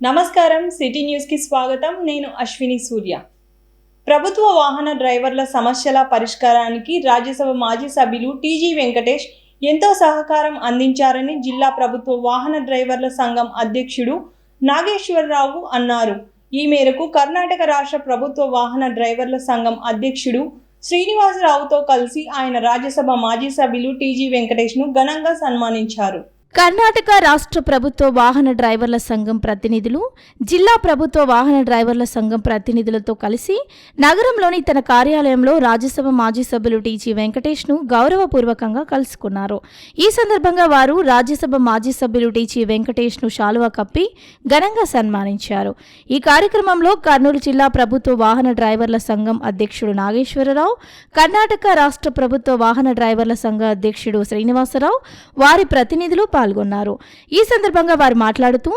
నమస్కారం city news కి స్వాగతం. నేను అశ్విని సూర్య. ప్రభుత్వ వాహన డ్రైవర్ల సమస్యల పరిష్కారానికి రాజ్యసభ మాజీ సభ్యులు టీజీ వెంకటేష్ ఎంతో సహకారం అందించారని జిల్లా ప్రభుత్వ వాహన డ్రైవర్ల సంఘం అధ్యక్షుడు నాగేశ్వరరావు అన్నారు. ఈ మేరకు కర్ణాటక రాష్ట్ర ప్రభుత్వ వాహన డ్రైవర్ల సంఘం అధ్యక్షుడు శ్రీనివాసరావుతో కలిసి ఆయన రాజ్యసభ మాజీ సభ్యులు టీజీ వెంకటేష్ను ఘనంగా సన్మానించారు. కర్ణాటక రాష్ట్ర ప్రభుత్వ వాహన డ్రైవర్ల సంఘం ప్రతినిధులు జిల్లా ప్రభుత్వ వాహన డ్రైవర్ల సంఘం ప్రతినిధులతో కలిసి నగరంలోని తన కార్యాలయంలో రాజ్యసభ మాజీ సభ్యులు టీజీ వెంకటేష్ను గౌరవపూర్వకంగా కలుసుకున్నారు. ఈ సందర్భంగా వారు రాజ్యసభ మాజీ సభ్యులు టీజీ వెంకటేష్ను శాలువా కప్పి ఘనంగా సన్మానించారు. ఈ కార్యక్రమంలో కర్నూలు జిల్లా ప్రభుత్వ వాహన డ్రైవర్ల సంఘం అధ్యక్షుడు నాగేశ్వరరావు, కర్ణాటక రాష్ట్ర ప్రభుత్వ వాహన డ్రైవర్ల సంఘ అధ్యక్షుడు శ్రీనివాసరావు, వారి ప్రతినిధులు పాల్గొన్నారు. ఈ సందర్భంగా వారు మాట్లాడుతూ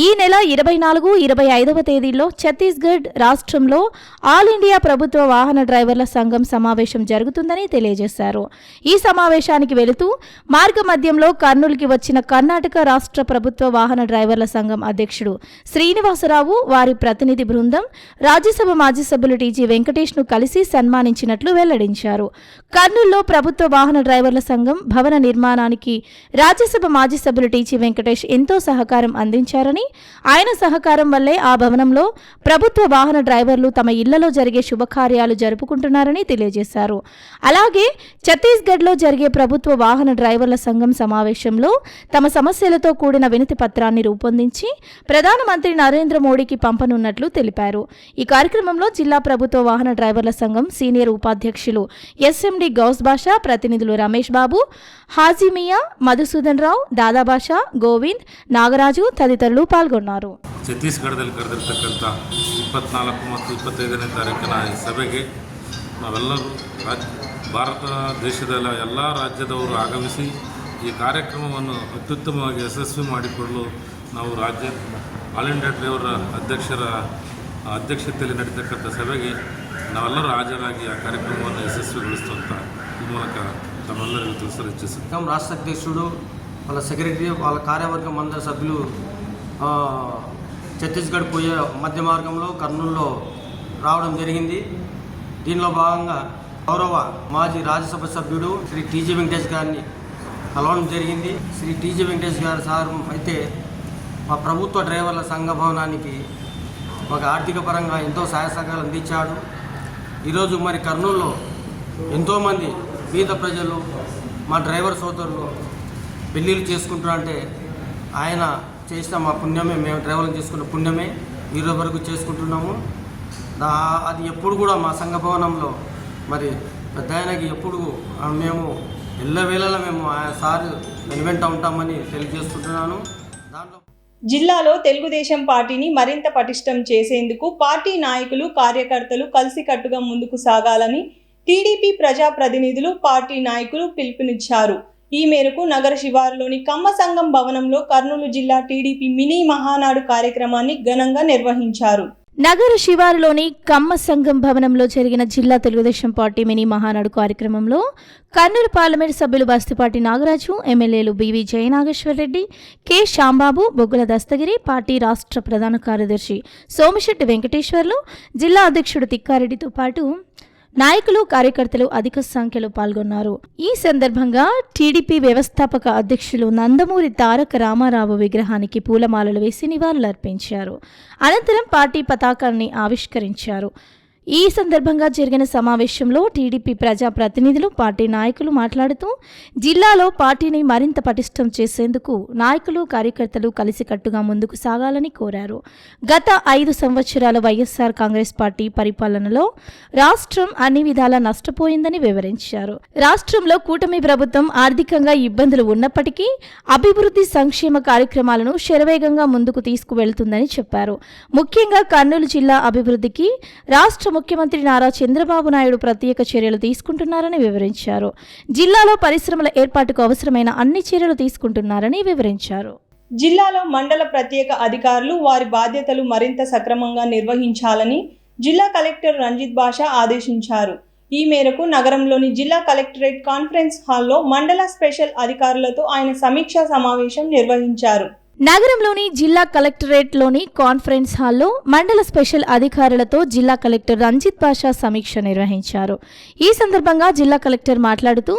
ఈ నెల 24, 25వ తేదీల్లో ఛత్తీస్గఢ్ రాష్ట్రంలో ఆల్ ఇండియా ప్రభుత్వ వాహన డ్రైవర్ల సంఘం సమావేశం జరుగుతుందని తెలియజేశారు. ఈ సమావేశానికి వెళుతూ మార్గ మధ్యంలో కర్నూలుకి వచ్చిన కర్ణాటక రాష్ట్ర ప్రభుత్వ వాహన డ్రైవర్ల సంఘం అధ్యక్షుడు శ్రీనివాసరావు, వారి ప్రతినిధి బృందం రాజ్యసభ మాజీ సభ్యులు టీజీ వెంకటేష్ను కలిసి సన్మానించినట్లు వెల్లడించారు. కర్నూలులో ప్రభుత్వ వాహన డ్రైవర్ల సంఘం భవన నిర్మాణానికి రాజ్యసభ మాజీ సభ్యులు టీజీ వెంకటేష్ ఎంతో సహకారం అందించారని, ఆయన సహకారం వల్లే ఆ భవనంలో ప్రభుత్వ వాహన డ్రైవర్లు తమ ఇళ్లలో జరిగే శుభకార్యాలు జరుపుకుంటున్నారని తెలియజేశారు. అలాగే ఛత్తీస్గఢ్లో జరిగే ప్రభుత్వ వాహన డ్రైవర్ల సంఘం సమావేశంలో తమ సమస్యలతో కూడిన వినతి పత్రాన్ని రూపొందించి ప్రధానమంత్రి నరేంద్ర మోడీకి పంపనున్నట్లు తెలిపారు. ఈ కార్యక్రమంలో జిల్లా ప్రభుత్వ వాహన డ్రైవర్ల సంఘం సీనియర్ ఉపాధ్యక్షులు ఎస్ఎండి గౌస్ బాషా, ప్రతినిధులు రమేష్ బాబు, హాజీమియా, మధుసూదన్ ರಾವ್, ದಾದಾಬಾಷಾ, ಗೋವಿಂದ್, ನಾಗರಾಜು ತದಿತರರು ಪಾಲ್ಗೊಂಡರು. ಛತ್ತೀಸ್ಗಢದಲ್ಲಿ ಕರೆದಿರ್ತಕ್ಕಂಥ 24 ಮತ್ತು 25ನೇ ತಾರೀಕಿನ ಈ ಸಭೆಗೆ ನಾವೆಲ್ಲರೂ ಭಾರತ ದೇಶದ ಎಲ್ಲ ರಾಜ್ಯದವರು ಆಗಮಿಸಿ ಈ ಕಾರ್ಯಕ್ರಮವನ್ನು ಅತ್ಯುತ್ತಮವಾಗಿ ಯಶಸ್ವಿ ಮಾಡಿಕೊಳ್ಳಲು ನಾವು ರಾಜ್ಯ ಆಲ್ ಇಂಡಿಯಾ ಡ್ರೈವರ್ ಅಧ್ಯಕ್ಷರ ಅಧ್ಯಕ್ಷತೆಯಲ್ಲಿ ನಡೀತಕ್ಕಂಥ ಸಭೆಗೆ ನಾವೆಲ್ಲರೂ ಹಾಜರಾಗಿ ಆ ಕಾರ್ಯಕ್ರಮವನ್ನು ಯಶಸ್ವಿಗೊಳಿಸುವಂಥ ಈ ಮೂಲಕ తమల్లరికి తెలుసు ఇచ్చేస్తాం. రాష్ట్ర అధ్యక్షుడు, వాళ్ళ సెక్రటరీ, వాళ్ళ కార్యవర్గం అందరి సభ్యులు ఛత్తీస్గఢ్ పోయే మధ్య మార్గంలో కర్నూలులో రావడం జరిగింది. దీనిలో భాగంగా గౌరవ మాజీ రాజ్యసభ సభ్యుడు శ్రీ టీజీ వెంకటేష్ గారిని కలవడం జరిగింది. శ్రీ టీజీ వెంకటేష్ గారి సార్ అయితే మా ప్రభుత్వ డ్రైవర్ల సంఘ భవనానికి ఒక ఆర్థిక పరంగా ఎంతో సహాయ సహకారాలు అందించాడు. ఈరోజు మరి కర్నూలులో ఎంతోమంది పేద ప్రజలు, మా డ్రైవర్ సోదరులు పెళ్ళిళ్ళు చేసుకుంటారంటే ఆయన చేసిన మా పుణ్యమే, మేము డ్రైవర్లు చేసుకున్న పుణ్యమే ఈరోజు వరకు చేసుకుంటున్నాము. అది ఎప్పుడు కూడా మా సంఘ భవనంలో మరి పెద్ద ఆయనకి ఎప్పుడు మేము ఎల్లవేళలా మేము సార్ వెనువెంట ఉంటామని తెలియజేస్తుంటున్నాను. దాంట్లో జిల్లాలో తెలుగుదేశం పార్టీని మరింత పటిష్టం చేసేందుకు పార్టీ నాయకులు, కార్యకర్తలు కలిసికట్టుగా ముందుకు సాగాలని టీడీపీ ప్రజాప్రతినిధులు, పార్టీ నాయకులు పిలుపునిచ్చారు. ఈ మేరకు నగర శివారులోని కమ్మ సంఘం భవనంలో కర్నూలు జిల్లా టీడీపీ మినీ మహానాడు కార్యక్రమాన్ని ఘనంగా నిర్వహించారు. నగర శివారులోని కమ్మ సంఘం భవనంలో జరిగిన జిల్లా తెలుగుదేశం పార్టీ మినీ మహానాడు కార్యక్రమంలో కర్నూలు పార్లమెంట్ సభ్యులు బస్తిపాటి నాగరాజు, ఎమ్మెల్యేలు బివి జయనాగేశ్వరరెడ్డి, కె శ్యాంబాబు, బొగ్గుల దస్తగిరి, పార్టీ రాష్ట్ర ప్రధాన కార్యదర్శి సోమిశెట్టి వెంకటేశ్వర్లు, జిల్లా అధ్యక్షుడు తిక్కారెడ్డితో పాటు నాయకులు, కార్యకర్తలు అధిక సంఖ్యలో పాల్గొన్నారు. ఈ సందర్భంగా టీడీపీ వ్యవస్థాపక అధ్యక్షులు నందమూరి తారక రామారావు విగ్రహానికి పూలమాలలు వేసి నివాళులర్పించారు. అనంతరం పార్టీ పతాకాన్ని ఆవిష్కరించారు. ఈ సందర్భంగా జరిగిన సమావేశంలో టీడీపీ ప్రజాప్రతినిధులు, పార్టీ నాయకులు మాట్లాడుతూ జిల్లాలో పార్టీని మరింత పటిష్టం చేసేందుకు నాయకులు, కార్యకర్తలు కలిసికట్టుగా ముందుకు సాగాలని కోరారు. గత 5 సంవత్సరాల వైఎస్ఆర్ కాంగ్రెస్ పార్టీ పరిపాలనలో రాష్ట్రం అన్ని విధాలా నష్టపోయిందని వివరించారు. రాష్ట్రంలో కూటమి ప్రభుత్వం ఆర్థికంగా ఇబ్బందులు ఉన్నప్పటికీ అభివృద్ధి, సంక్షేమ కార్యక్రమాలను శరవేగంగా ముందుకు తీసుకువెళ్తుందని చెప్పారు. ముఖ్యంగా కర్నూలు జిల్లా అభివృద్ధికి రాష్ట్ర ముఖ్యమంత్రి నారా చంద్రబాబు నాయుడు ప్రత్యేక చర్యలు తీసుకుంటున్నారని వివరించారు. జిల్లాలో పరిశ్రమల ఏర్పాటుకు అవసరమైన అన్ని చర్యలు తీసుకుంటున్నారని వివరించారు. జిల్లాలో మండల ప్రత్యేక అధికారులు వారి బాధ్యతలు మరింత సక్రమంగా నిర్వహించాలని జిల్లా కలెక్టర్ రంజిత్ బాషా ఆదేశించారు. ఈ మేరకు నగరంలోని జిల్లా కలెక్టరేట్ కాన్ఫరెన్స్ హాల్లో మండల స్పెషల్ అధికారులతో ఆయన సమీక్షా సమావేశం నిర్వహించారు. నగరంలోని జిల్లా కలెక్టరేట్లోని కాన్ఫరెన్స్ హాల్లో మండల స్పెషల్ అధికారులతో జిల్లా కలెక్టర్ రంజిత్ బాషా సమీక్ష నిర్వహించారు. ఈ సందర్భంగా జిల్లా కలెక్టర్ మాట్లాడుతూ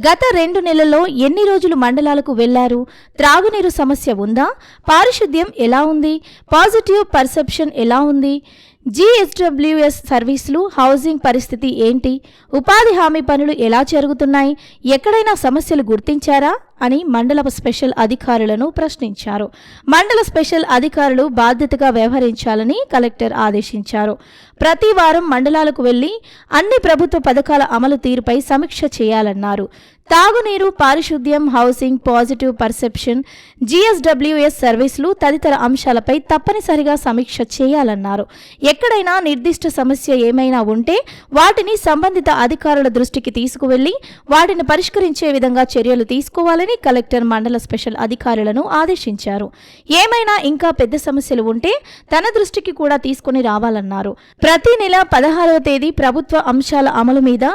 గత 2 నెలల్లో ఎన్ని రోజులు మండలాలకు వెళ్లారు, త్రాగునీరు సమస్య ఉందా, పారిశుద్ధ్యం ఎలా ఉంది, పాజిటివ్ పర్సెప్షన్ ఎలా ఉంది, GSWS సర్వీసులు, హౌసింగ్ పరిస్థితి ఏంటి, ఉపాధి హామీ పనులు ఎలా జరుగుతున్నాయి, ఎక్కడైనా సమస్యలు గుర్తించారా అని మండల స్పెషల్ అధికారులను ప్రశ్నించారు. మండల స్పెషల్ అధికారులు బాధ్యతగా వ్యవహరించాలని కలెక్టర్ ఆదేశించారు. ప్రతి వారం మండలాలకు వెళ్లి అన్ని ప్రభుత్వ పథకాల అమలు తీరుపై సమీక్ష చేయాలన్నారు. తాగునీరు, పారిశుద్ధ్యం, హౌసింగ్, పాజిటివ్ పర్సెప్షన్, GSWS సర్వీసులు తదితర అంశాలపై తప్పనిసరిగా సమీక్ష చేయాలన్నారు. ఎక్కడైనా నిర్దిష్ట సమస్య ఏమైనా ఉంటే వాటిని సంబంధిత అధికారుల దృష్టికి తీసుకువెళ్లి వాటిని పరిష్కరించే విధంగా చర్యలు తీసుకోవాలని కలెక్టర్ మండల స్పెషల్ అధికారులను ఆదేశించారు. ఏమైనా ఇంకా పెద్ద సమస్యలు ఉంటే తన దృష్టికి కూడా తీసుకుని రావాలన్నారు. ప్రతి నెల 16వ తేదీ ప్రభుత్వ అంశాల అమలు మీద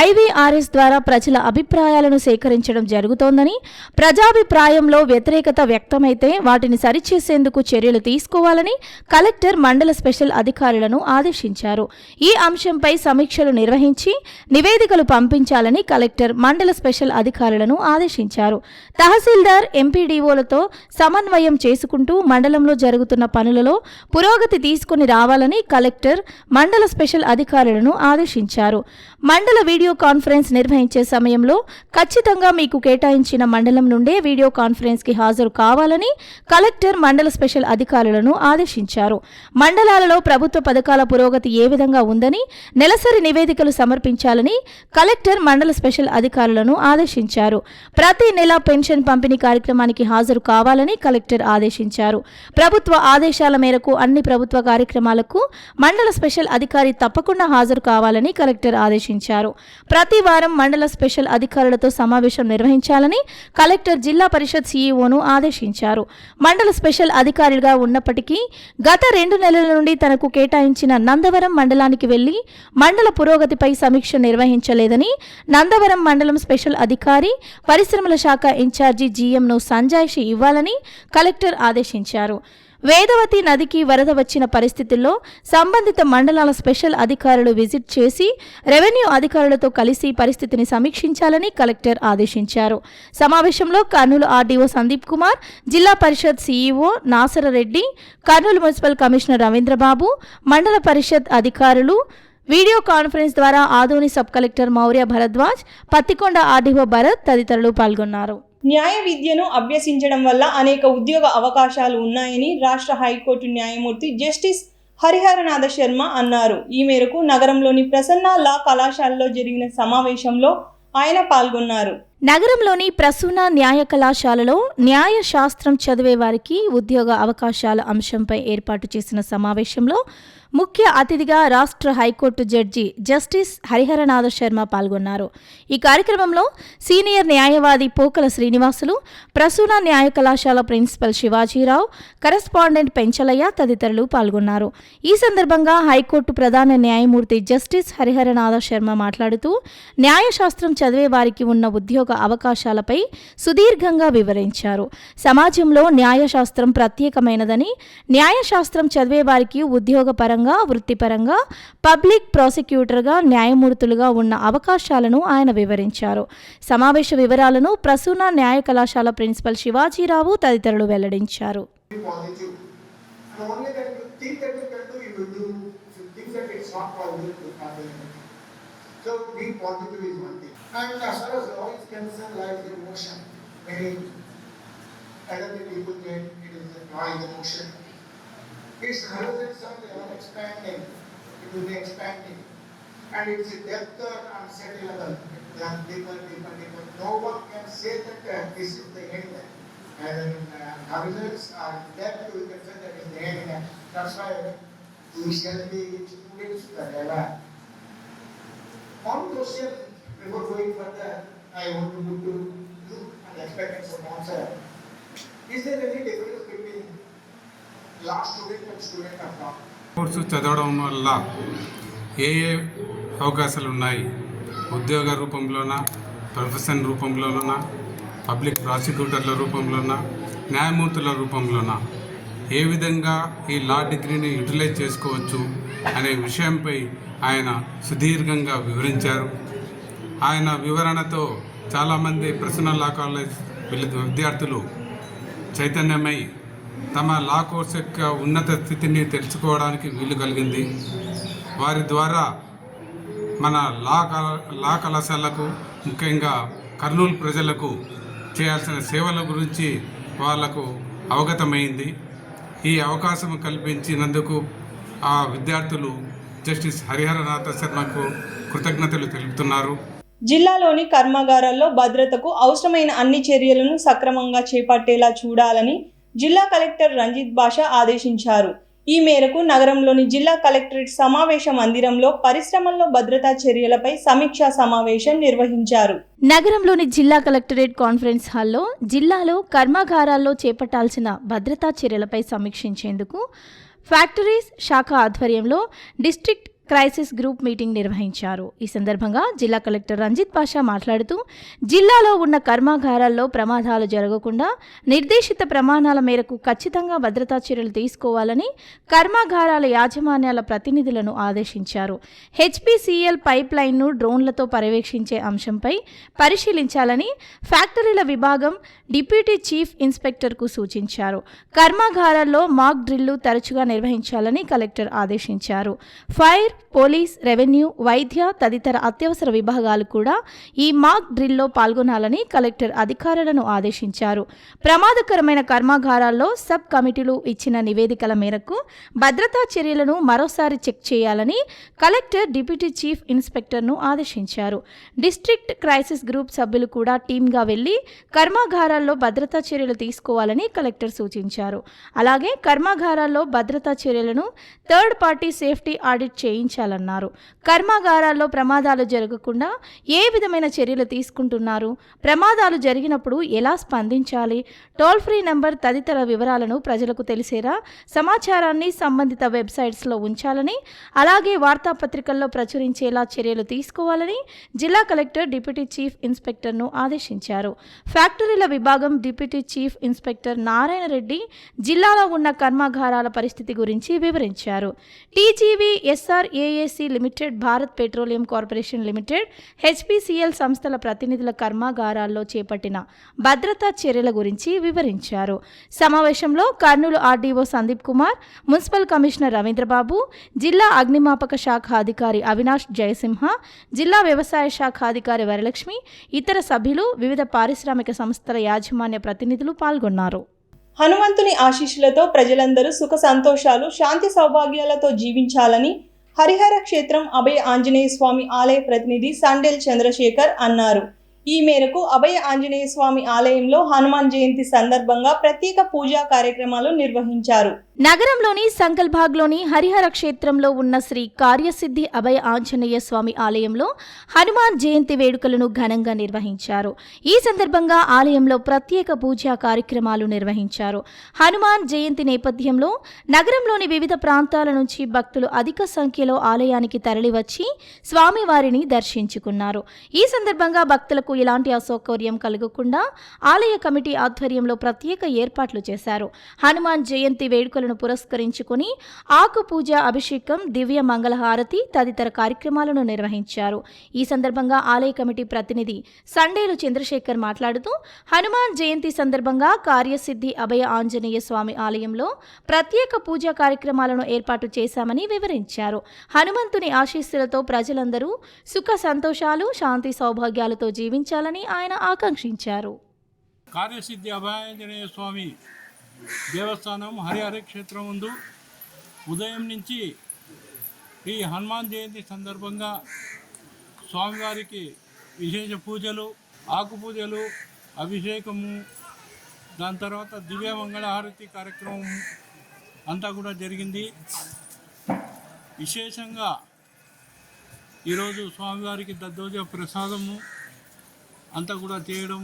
IVRS ద్వారా ప్రజల అభిప్రాయాలను సేకరించడం జరుగుతోందని, ప్రజాభిప్రాయంలో వ్యతిరేకత వ్యక్తమైతే వాటిని సరిచేసేందుకు చర్యలు తీసుకోవాలని కలెక్టర్ మండల స్పెషల్ అధికారులను ఆదేశించారు. ఈ అంశంపై సమీక్షలు నిర్వహించి నివేదికలు పంపించాలని కలెక్టర్ మండల స్పెషల్ అధికారులను ఆదేశించారు. తహసీల్దార్, MPDOలతో సమన్వయం చేసుకుంటూ మండలంలో జరుగుతున్న పనులలో పురోగతి తీసుకుని రావాలని కలెక్టర్ మండల స్పెషల్ అధికారులను ఆదేశించారు. మండల వీడియో కాన్ఫరెన్స్ నిర్వహించే సమయంలో ఖచ్చితంగా మీకు కేటాయించిన మండలం నుండే వీడియో కాన్ఫరెన్స్కి హాజరు కావాలని కలెక్టర్ మండల స్పెషల్ అధికారులను ఆదేశించారు. మండలాలలో ప్రభుత్వ పథకాల పురోగతి ఏ విధంగా ఉందని నెలసరి నివేదికలు సమర్పించాలని కలెక్టర్ మండల స్పెషల్ అధికారులను ఆదేశించారు. ప్రతి నెల పెన్షన్ పంపిణీ కార్యక్రమానికి హాజరు కావాలని కలెక్టర్ ఆదేశించారు. ప్రభుత్వ ఆదేశాల మేరకు అన్ని ప్రభుత్వ కార్యక్రమాలకు మండల స్పెషల్ అధికారి తప్పకుండా హాజరు కావాలని కలెక్టర్ ఆదేశించారు. ప్రతి వారం మండల స్పెషల్ అధికారులతో సమావేశం నిర్వహించాలని కలెక్టర్ జిల్లా పరిషత్ CEOను ఆదేశించారు. మండల స్పెషల్ అధికారిగా ఉన్నప్పటికీ గత 2 నెలల నుండి తనకు కేటాయించిన నందవరం మండలానికి వెళ్లి మండల పురోగతిపై సమీక్ష నిర్వహించలేదని నందవరం మండలం స్పెషల్ అధికారి, పరిశ్రమల శాఖ ఇన్ఛార్జి GMను సంజాయిషి ఇవ్వాలని కలెక్టర్ ఆదేశించారు. వేదవతి నదికి వరద వచ్చిన పరిస్థితుల్లో సంబంధిత మండలాల స్పెషల్ అధికారులు విజిట్ చేసి రెవెన్యూ అధికారులతో కలిసి పరిస్థితిని సమీక్షించాలని కలెక్టర్ ఆదేశించారు. సమావేశంలో Kurnool RDO Sandeep Kumar, Zilla Parishad CEO Nasarareddy, Kurnool municipal commissioner Ravindrababu, Mandal Parishad అధికారులు, వీడియో కాన్ఫరెన్స్ ద్వారా Adoni sub collector Maurya Bharadwaj, Pattikonda RDO Bharath తదితరులు పాల్గొన్నారు. న్యాయ విద్యను అభ్యసించడం వల్ల అనేక ఉద్యోగ అవకాశాలు ఉన్నాయని రాష్ట్ర హైకోర్టు న్యాయమూర్తి జస్టిస్ హరిహరనాథ శర్మ అన్నారు. ఈ మేరకు నగరంలోని ప్రసన్న లా కళాశాలలో జరిగిన సమావేశంలో ఆయన పాల్గొన్నారు. నగరంలోని ప్రసూన న్యాయ కళాశాలలో న్యాయ శాస్త్రం చదివే వారికి ఉద్యోగ అవకాశాల అంశంపై ఏర్పాటు చేసిన సమావేశంలో ముఖ్య అతిథిగా రాష్ట్ర high court judge justice Hariharanatha Sharma పాల్గొన్నారు. ఈ కార్యక్రమంలో సీనియర్ న్యాయవాది పోకల శ్రీనివాసులు, ప్రసూన న్యాయ కళాశాల ప్రిన్సిపల్ శివాజీరావు, కరెస్పాండెంట్ పెంచలయ్య తదితరులు పాల్గొన్నారు. ఈ సందర్భంగా హైకోర్టు ప్రధాన న్యాయమూర్తి జస్టిస్ హరిహరనాథ శర్మ మాట్లాడుతూ న్యాయశాస్త్రం చదివే వారికి ఉన్న ఉద్యోగ అవకాశాలపై సుదీర్ఘంగా వివరించారు. సమాజంలో న్యాయశాస్త్రం ప్రత్యేకమైనదని, న్యాయశాస్త్రం చదివే వారికి ఉద్యోగపరంగా, వృత్తిపరంగా, పబ్లిక్ ప్రాసిక్యూటర్గా, న్యాయమూర్తులుగా ఉన్న అవకాశాలను ఆయన వివరించారు. సమావేశ వివరాలను ప్రసూన న్యాయ కళాశాల ప్రిన్సిపల్ శివాజీరావు తదితరులు వెల్లడించారు. So being positive is one thing. And as far as law is concerned, life is emotion. Many elderly people think it is a noise emotion. It's horizontal, they are expanding. It will be expanding. And it's a depth unsettleable. They are deeper. No one can say that this is the end. And horizons are depth, we can say that is the end. That's why we shall be students forever. One question before going further, I want to put to you and expect some answer. Is there any difference between law student and student of law? Course చదవడం వల్ల ఏ అవకాశాలు ఉన్నాయి? ఉద్యోగ రూపంలోనా, profession రూపంలోనా, public ప్రాసిక్యూటర్ల రూపంలోనా, న్యాయమూర్తుల రూపంలోన ఏ విధంగా ఈ లా డిగ్రీని utilise చేసుకోవచ్చు అనే విషయంపై ఆయన సుదీర్ఘంగా వివరించారు. ఆయన వివరణతో చాలామంది ప్రొఫెషనల్ లా కాలేజ్ విద్యార్థులు చైతన్యమై తమ లా కోర్స్ యొక్క ఉన్నత స్థితిని తెలుసుకోవడానికి వీలు కలిగింది. వారి ద్వారా మన లా కళాశాలకు, ముఖ్యంగా కర్నూలు ప్రజలకు చేయాల్సిన సేవల గురించి వాళ్లకు అవగతమైంది. ఈ అవకాశం కల్పించినందుకు ఆ విద్యార్థులు జస్టిస్ హరిహరనాథ శర్మకు కృతజ్ఞతలు తెలుపుతున్నారు. జిల్లాలోని కర్మాగారాల్లో భద్రతకు అవసరమైన అన్ని చర్యలను సక్రమంగా చేపట్టేలా చూడాలని జిల్లా కలెక్టర్ రంజిత్ భాష ఆదేశించారు. ఈ మేరకు నగరంలోని జిల్లా కలెక్టరేట్ సమావేశ మందిరంలో పరిశ్రమల్లో భద్రతా చర్యలపై సమీక్షా సమావేశం నిర్వహించారు. నగరంలోని జిల్లా కలెక్టరేట్ కాన్ఫరెన్స్ హాల్లో జిల్లాలో కర్మాగారాల్లో చేపట్టాల్సిన భద్రతా చర్యలపై సమీక్షించేందుకు ఫ్యాక్టరీస్ శాఖ ఆధ్వర్యంలో డిస్ట్రిక్ట్ క్రైసిస్ గ్రూప్ మీటింగ్ నిర్వహించారు. ఈ సందర్భంగా జిల్లా కలెక్టర్ రంజిత్ పాషా మాట్లాడుతూ జిల్లాలో ఉన్న కర్మాగారాల్లో ప్రమాదాలు జరగకుండా నిర్దేశిత ప్రమాణాల మేరకు ఖచ్చితంగా భద్రతా చర్యలు తీసుకోవాలని కర్మాగారాల యాజమాన్యాల ప్రతినిధులను ఆదేశించారు. హెచ్పిసిఎల్ పైప్ లైన్ను డ్రోన్లతో పర్యవేక్షించే అంశంపై పరిశీలించాలని ఫ్యాక్టరీల విభాగం డిప్యూటీ చీఫ్ ఇన్స్పెక్టర్కు సూచించారు. కర్మాగారాల్లో మాక్ డ్రిల్లు తరచుగా నిర్వహించాలని కలెక్టర్ ఆదేశించారు. ఫైర్, పోలీస్, రెవెన్యూ, వైద్య తదితర అత్యవసర విభాగాలు కూడా ఈ మాక్ డ్రిల్లో పాల్గొనాలని కలెక్టర్ అధికారులను ఆదేశించారు. ప్రమాదకరమైన కర్మాగారాల్లో సబ్ కమిటీలు ఇచ్చిన నివేదికల మేరకు భద్రతా చర్యలను మరోసారి చెక్ చేయాలని కలెక్టర్ డిప్యూటీ చీఫ్ ఇన్స్పెక్టర్ను ఆదేశించారు. డిస్ట్రిక్ట్ క్రైసిస్ గ్రూప్ సభ్యులు కూడా టీమ్గా వెళ్లి కర్మాగారాల్లో భద్రతా చర్యలు తీసుకోవాలని కలెక్టర్ సూచించారు. అలాగే కర్మాగారాల్లో భద్రతా చర్యలను థర్డ్ పార్టీ సేఫ్టీ ఆడిట్ చేయించాలన్నారు. కర్మాగారాల్లో ప్రమాదాలు జరగకుండా ఏ విధమైన చర్యలు తీసుకుంటున్నారు, ప్రమాదాలు జరిగినప్పుడు ఎలా స్పందించాలి, టోల్ ఫ్రీ నంబర్ తదితర వివరాలను ప్రజలకు తెలిసేలా సమాచారాన్ని సంబంధిత వెబ్సైట్స్లో ఉంచాలని, అలాగే వార్తాపత్రికల్లో ప్రచురించేలా చర్యలు తీసుకోవాలని జిల్లా కలెక్టర్ డిప్యూటీ చీఫ్ ఇన్స్పెక్టర్ను ఆదేశించారు. ఫ్యాక్టరీల విభాగం deputy chief inspector Narayana Reddy జిల్లాలో ఉన్న కర్మాగారాల పరిస్థితి గురించి వివరించారు. TGV, SRAAC limited, Bharat petroleum corporation limited, HPCL సంస్థల ప్రతినిధుల కర్మాగారాల్లో చేపట్టిన భద్రతా చర్యల గురించి వివరించారు. సమావేశంలో Kurnool RDO Sandeep Kumar, municipal commissioner Ravindrababu, జిల్లా అగ్నిమాపక శాఖ అధికారి అవినాష్ జయసింహ, జిల్లా వ్యవసాయ శాఖ అధికారి వరలక్ష్మి, ఇతర సభ్యులు, వివిధ పారిశ్రామిక సంస్థల యాజమాన్య ప్రతినిధులు పాల్గొన్నారు. హనుమంతుని ఆశీస్సులతో ప్రజలందరూ సుఖ సంతోషాలు, శాంతి సౌభాగ్యాలతో జీవించాలని హరిహర క్షేత్రం అభయ ఆంజనేయ స్వామి ఆలయ ప్రతినిధి సండెల్ చంద్రశేఖర్ అన్నారు. ఈ మేరకు అభయ ఆంజనేయ స్వామి ఆలయంలో హనుమాన్ జయంతి సందర్భంగా ప్రత్యేక పూజా కార్యక్రమాలు నిర్వహించారు. నగరంలోని సంకల్బాగ్లోని హరిహర క్షేత్రంలో ఉన్న శ్రీ కార్యసిద్ధి అభయ ఆంజనేయ స్వామి ఆలయంలో హనుమాన్ జయంతి వేడుకలను ఘనంగా నిర్వహించారు. ఈ సందర్భంగా ఆలయంలో ప్రత్యేక పూజా కార్యక్రమాలు నిర్వహించారు. హనుమాన్ జయంతి నేపథ్యంలో నగరంలోని వివిధ ప్రాంతాల నుంచి భక్తులు అధిక సంఖ్యలో ఆలయానికి తరలివచ్చి స్వామివారిని దర్శించుకున్నారు. ఈ సందర్భంగా భక్తులకు ఎలాంటి అసౌకర్యం కలగకుండా ఆలయ కమిటీ ఆధ్వర్యంలో ప్రత్యేక ఏర్పాట్లు చేశారు. హనుమాన్ జయంతి వేడుకలను పురస్కరించుకుని ఆకు పూజ, అభిషేకం, దివ్య మంగళహారతి తదితర కార్యక్రమాలను నిర్వహించారు. ఈ సందర్భంగా ఆలయ కమిటీ ప్రతినిధి సండేలు చంద్రశేఖర్ మాట్లాడుతూ హనుమాన్ జయంతి సందర్భంగా కార్యసిద్ధి అభయ ఆంజనేయ స్వామి ఆలయంలో ప్రత్యేక పూజా కార్యక్రమాలను ఏర్పాటు చేశామని వివరించారు. హనుమంతుని ఆశీస్సులతో ప్రజలందరూ సుఖ సంతోషాలు, శాంతి సౌభాగ్యాలతో జీవించాలని ఆయన ఆకాంక్షించారు. కార్యసిద్ధి అభయాంజనేయ స్వామి దేవస్థానం హరిహర క్షేత్రం ముందు ఉదయం నుంచి ఈ హనుమాన్ జయంతి సందర్భంగా స్వామివారికి విశేష పూజలు, ఆకు పూజలు, అభిషేకము, దాని తర్వాత దివ్య మంగళహారతి కార్యక్రమం అంతా కూడా జరిగింది. విశేషంగా ఈరోజు స్వామివారికి దద్దోజ ప్రసాదము అంతా కూడా చేయడం,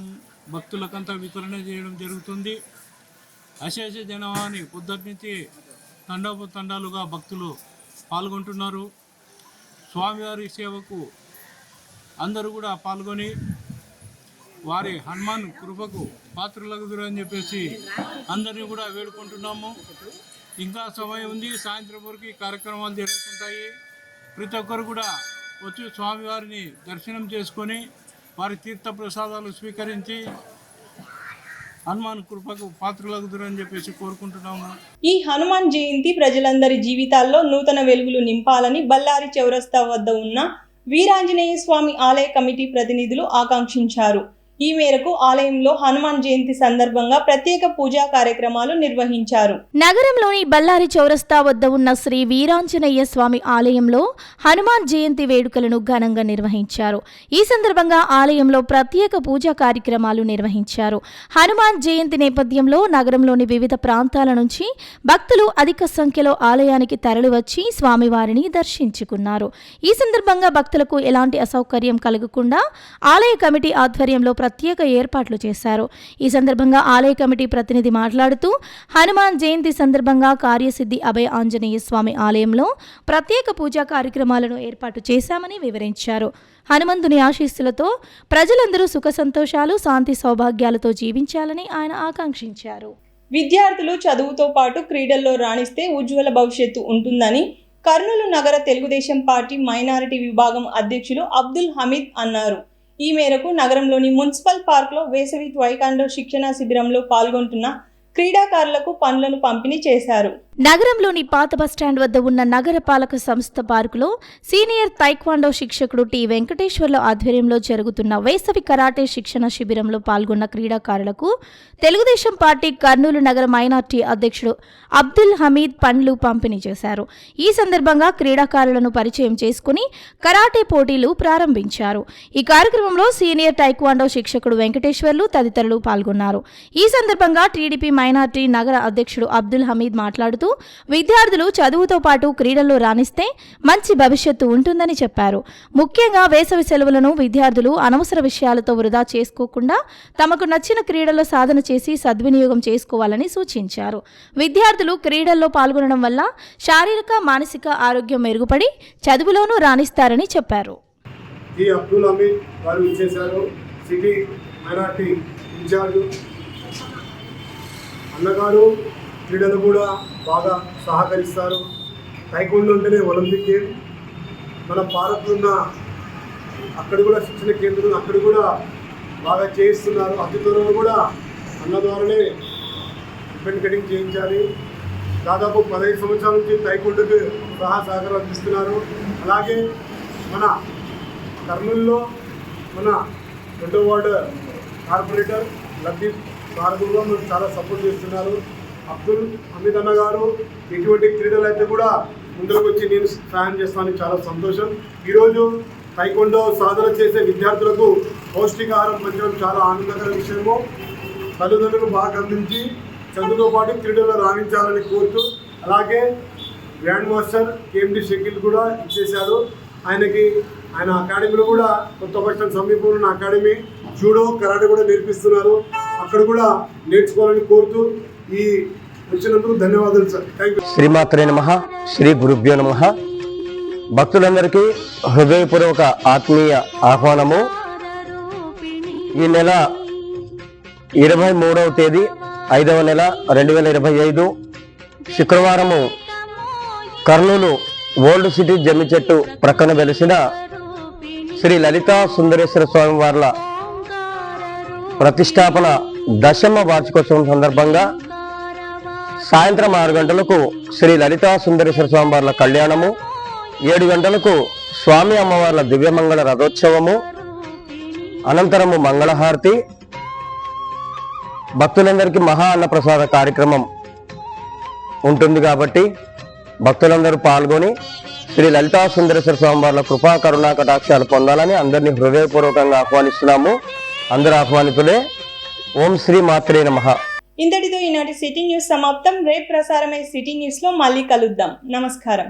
భక్తులకంతా వితరణ చేయడం జరుగుతుంది. అశేష జనాన్ని పొద్దుటి నుంచి తండాలుగా భక్తులు పాల్గొంటున్నారు. స్వామివారి సేవకు అందరూ కూడా పాల్గొని వారి హనుమాన్ కృపకు పాత్రలగుదురు అని చెప్పేసి అందరినీ కూడా వేడుకుంటున్నాము. ఇంకా సమయం ఉంది, సాయంత్రం వరకు ఈ కార్యక్రమాలు జరుగుతుంటాయి. ప్రతి ఒక్కరు కూడా వచ్చి స్వామివారిని దర్శనం చేసుకొని వారి తీర్థ ప్రసాదాలు స్వీకరించి హనుమాన్ కృపకు పాత్రలగుదురు అని చెప్పేసి కోరుకుంటున్నాము. ఈ హనుమాన్ జయంతి ప్రజలందరి జీవితాల్లో నూతన వెలుగులు నింపాలని బళ్ళారి చౌరస్తా వద్ద ఉన్న వీరాంజనేయ స్వామి ఆలయ కమిటీ ప్రతినిధులు ఆకాంక్షించారు. ఈ మేరకు ఆలయంలో హనుమాన్ జయంతి సందర్భంగా ప్రత్యేక పూజా కార్యక్రమాలు నిర్వహించారు. నగరంలోని బళ్ళారి చౌరస్తా వద్ద ఉన్న శ్రీ వీరాంజనేయ స్వామి ఆలయంలో హనుమాన్ జయంతి వేడుకలను ఘనంగా నిర్వహించారు. ఈ సందర్భంగా ఆలయంలో ప్రత్యేక పూజా కార్యక్రమాలు నిర్వహించారు. హనుమాన్ జయంతి నేపథ్యంలో నగరంలోని వివిధ ప్రాంతాల నుంచి భక్తులు అధిక సంఖ్యలో ఆలయానికి తరలివచ్చి స్వామివారిని దర్శించుకున్నారు. ఈ సందర్భంగా భక్తులకు ఎలాంటి అసౌకర్యం కలగకుండా ఆలయ కమిటీ ఆధ్వర్యంలో ప్రత్యేక ఏర్పాట్లు చేశారు. ఈ సందర్భంగా ఆలయ కమిటీ ప్రతినిధి మాట్లాడుతూ హనుమాన్ జయంతి సందర్భంగా కార్యసిద్ధి అభయ ఆంజనేయ స్వామి ఆలయంలో ప్రత్యేక పూజా కార్యక్రమాలను ఏర్పాటు చేశామని వివరించారు. హనుమంతుని ఆశీస్సులతో ప్రజలందరూ సుఖ సంతోషాలు, శాంతి సౌభాగ్యాలతో జీవించాలని ఆయన ఆకాంక్షించారు. విద్యార్థులు చదువుతో పాటు క్రీడల్లో రాణిస్తే ఉజ్వల భవిష్యత్తు ఉంటుందని కర్నూలు నగర తెలుగుదేశం పార్టీ మైనారిటీ విభాగం అధ్యక్షులు అబ్దుల్ హమీద్ అన్నారు. ఈ మేరకు నగరంలోని మున్సిపల్ పార్క్లో వేసవి ట్వైకాండో శిక్షణా శిబిరంలో పాల్గొంటున్న క్రీడాకారులకు పండ్లను పంపిణీ చేశారు. నగరంలోని పాత బస్టాండ్ వద్ద ఉన్న నగర పాలక సంస్థ పార్కులో సీనియర్ తైక్వాండో శిక్షకుడు టి వెంకటేశ్వర్ల ఆధ్వర్యంలో జరుగుతున్న వేసవి కరాటే శిక్షణ శిబిరంలో పాల్గొన్న క్రీడాకారులకు తెలుగుదేశం పార్టీ కర్నూలు నగర మైనార్టీ అధ్యక్షుడు అబ్దుల్ హమీద్ పండ్లు పంపిణీ చేశారు. ఈ సందర్భంగా క్రీడాకారులను పరిచయం చేసుకుని కరాటే పోటీలు ప్రారంభించారు. ఈ కార్యక్రమంలో సీనియర్ టైక్వాండో శిక్షకుడు వెంకటేశ్వర్లు తదితరులు పాల్గొన్నారు. ఈ సందర్భంగా టీడీపీ మైనార్టీ నగర అధ్యక్షుడు అబ్దుల్ హమీద్ మాట్లాడుతూ విద్యార్థులు చదువుతో పాటు క్రీడల్లో రాణిస్తే మంచి భవిష్యత్తు ఉంటుందని చెప్పారు. ముఖ్యంగా వేసవి సెలవులను విద్యార్థులు అనవసర విషయాలతో వృధా చేసుకోకుండా తమకు నచ్చిన క్రీడల్లో సాధన చేసి సద్వినియోగం చేసుకోవాలని సూచించారు. విద్యార్థులు క్రీడల్లో పాల్గొనడం వల్ల శారీరక, మానసిక ఆరోగ్యం మెరుగుపడి చదువులోనూ రాణిస్తారని చెప్పారు. ఈ అబ్దుల్ హమీద్ వారు ఇచ్చేశారు. సిటీ మైనార్టీ ఇన్ఛార్జ్ అన్నగారు క్రీడలు కూడా బాగా సహకరిస్తారు. టైక్వాండో అంటేనే ఒలింపిక్ గేమ్. మన భారత్లో ఉన్న అక్కడ కూడా శిక్షణ కేంద్రం అక్కడ కూడా బాగా చేయిస్తున్నారు. అతి త్వరలో కూడా అన్న ద్వారానే రిబ్బన్ కటింగ్ చేయించాలి. దాదాపు 15 సంవత్సరాల నుంచి టైక్వాండోకి సహకారం అందిస్తున్నారు. అలాగే మన కర్నూలులో మన 2వ వార్డు కార్పొరేటర్ లతీఫ్ సార్ కూడా మనకు చాలా సపోర్ట్ చేస్తున్నారు. అబ్దుల్ హమీద్ అన్న గారు ఎటువంటి క్రీడలు అయితే కూడా ముందుకు వచ్చి నేను సహాయం చేస్తానని చాలా సంతోషం. ఈరోజు టైక్వాండో సాధన చేసే విద్యార్థులకు పౌష్టికాహారం పంచడం చాలా ఆనందకర విషయము. తల్లిదండ్రులు బాగా అందించి చదువుతో పాటు క్రీడల్లో రాణించాలని కోరుతూ, అలాగే గ్రాండ్ మాస్టర్ కేఎండి షకీల్ కూడా ఇచ్చేశారు. ఆయన అకాడమీలో కూడా కొత్త బస్టాండ్ సమీపంలో ఉన్న అకాడమీ జూడో, కరాటే కూడా నేర్పిస్తున్నారు. అక్కడ కూడా నేర్చుకోవాలని కోరుతూ ఈ వచ్చినందుకు ధన్యవాదాలు సార్. Thank you. శ్రీమాత్రే నమః, శ్రీ గురుభ్యో నమః. భక్తులందరికీ హృదయపూర్వక ఆత్మీయ ఆహ్వానము. ఈ నెల 23వ తేదీ 5వ నెల 2025 శుక్రవారము కర్నూలు ఓల్డ్ సిటీ జమ్మి చెట్టు ప్రక్కన వెలిసిన శ్రీ లలితా సుందరేశ్వర స్వామి వార్ల ప్రతిష్టాపన 10వ వార్షికోత్సవం సందర్భంగా సాయంత్రం 6 గంటలకు శ్రీ లలితా సుందరేశ్వర స్వామి వార్ల కళ్యాణము, 7 గంటలకు స్వామి అమ్మవార్ల దివ్యమంగళ రథోత్సవము, అనంతరము మంగళహారతి, భక్తులందరికీ మహా అన్నప్రసాద కార్యక్రమం ఉంటుంది. కాబట్టి భక్తులందరూ పాల్గొని శ్రీ లలితా సుందరేశ్వర స్వామి వార్ల కృపా కరుణా కటాక్షాలు పొందాలని అందరినీ హృదయపూర్వకంగా ఆహ్వానిస్తున్నాము. అందరూ ఆహ్వానితులే. ఓం శ్రీ మాత్రే నమః. ఇంతటితో ఈనాటి సిటీ న్యూస్ సమాప్తం. రేపు ప్రసారమయ్యే సిటీ న్యూస్లో మళ్ళీ కలుద్దాం. నమస్కారం.